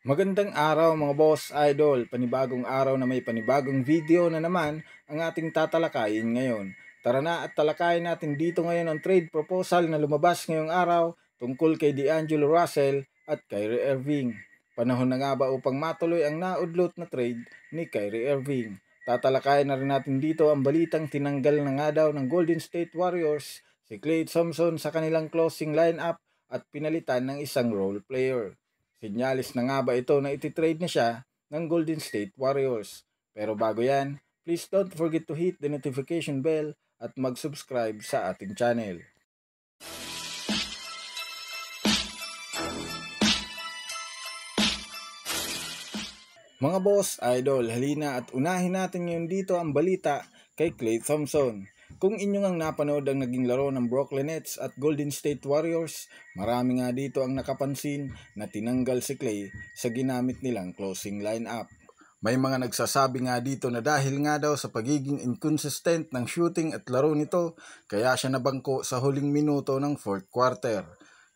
Magandang araw mga boss idol, panibagong araw na may panibagong video na naman ang ating tatalakayin ngayon. Tara na at talakayin natin dito ngayon ang trade proposal na lumabas ngayong araw tungkol kay D'Angelo Russell at Kyrie Irving. Panahon na nga ba upang matuloy ang naudlot na trade ni Kyrie Irving? Tatalakayin na rin natin dito ang balitang tinanggal na nga daw ng Golden State Warriors si Klay Thompson sa kanilang closing lineup at pinalitan ng isang role player. Sinyalis na nga ba ito na ititrade na siya ng Golden State Warriors? Pero bago yan, please don't forget to hit the notification bell at mag-subscribe sa ating channel. Mga boss, idol, halina at unahin natin ngayon dito ang balita kay Klay Thompson. Kung inyo ngang napanood ang naging laro ng Brooklyn Nets at Golden State Warriors, marami nga dito ang nakapansin na tinanggal si Klay sa ginamit nilang closing lineup. May mga nagsasabi nga dito na dahil nga daw sa pagiging inconsistent ng shooting at laro nito, kaya siya nabangko sa huling minuto ng fourth quarter.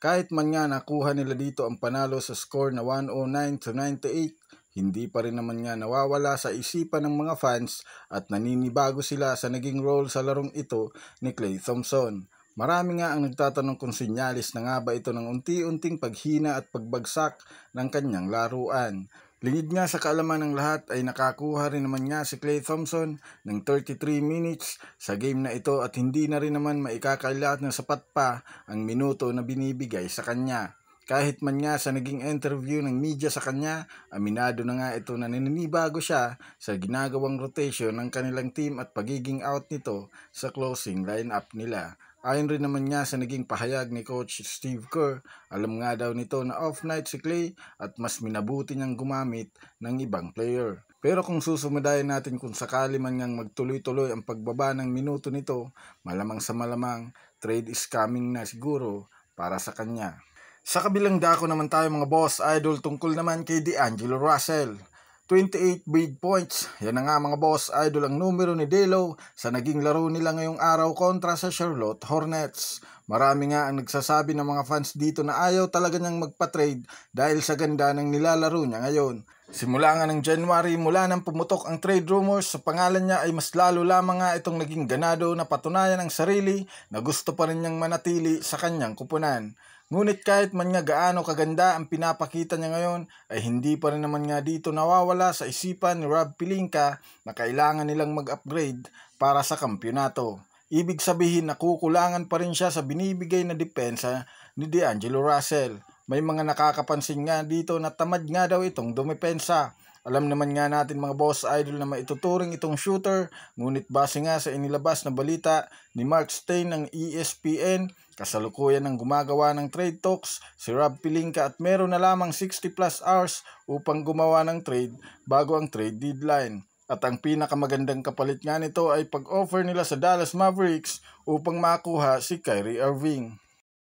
Kahit man nga nakuha nila dito ang panalo sa score na 109-98, hindi pa rin naman nga nawawala sa isipan ng mga fans at naninibago sila sa naging role sa larong ito ni Klay Thompson. Marami nga ang nagtatanong kung sinyalis na nga ba ito ng unti-unting paghina at pagbagsak ng kanyang laruan. Lingid nga sa kaalaman ng lahat ay nakakuha rin naman nga si Klay Thompson ng 33 minutes sa game na ito at hindi na rin naman maikakailat na sapat pa ang minuto na binibigay sa kanya. Kahit man nga sa naging interview ng media sa kanya, aminado na nga ito na naninibago siya sa ginagawang rotation ng kanilang team at pagiging out nito sa closing lineup nila. Ayon rin naman nga sa naging pahayag ni Coach Steve Kerr, alam nga daw nito na off night si Klay at mas minabuti niyang gumamit ng ibang player. Pero kung susumadayin natin kung sakali man ngang magtuloy-tuloy ang pagbaba ng minuto nito, malamang sa malamang trade is coming na siguro para sa kanya. Sa kabilang dako naman tayo mga boss idol tungkol naman kay D'Angelo Russell. 28 big points. Yan na nga mga boss idol ang numero ni D'Lo sa naging laro nila ngayong araw kontra sa Charlotte Hornets. Marami nga ang nagsasabi ng mga fans dito na ayaw talaga niyang magpa-trade dahil sa ganda ng nilalaro niya ngayon. Simula nga ng January, mula nang pumutok ang trade rumors sa pangalan niya ay mas lalo lamang nga itong naging ganado na patunayan ang sarili na gusto pa rin niyang manatili sa kanyang kupunan. Ngunit kahit man nga gaano kaganda ang pinapakita niya ngayon ay hindi pa rin naman nga dito nawawala sa isipan ni Rob Pelinka na kailangan nilang mag-upgrade para sa kampyonato. Ibig sabihin na kukulangan pa rin siya sa binibigay na depensa ni D'Angelo Russell. May mga nakakapansin nga dito na tamad nga daw itong dumepensa. Alam naman nga natin mga boss idol na maituturing itong shooter, ngunit base nga sa inilabas na balita ni Mark Stein ng ESPN, kasalukuyan ng gumagawa ng trade talks si Rob Pelinka at meron na lamang 60 plus hours upang gumawa ng trade bago ang trade deadline. At ang pinakamagandang kapalit nga nito ay pag-offer nila sa Dallas Mavericks upang makuha si Kyrie Irving.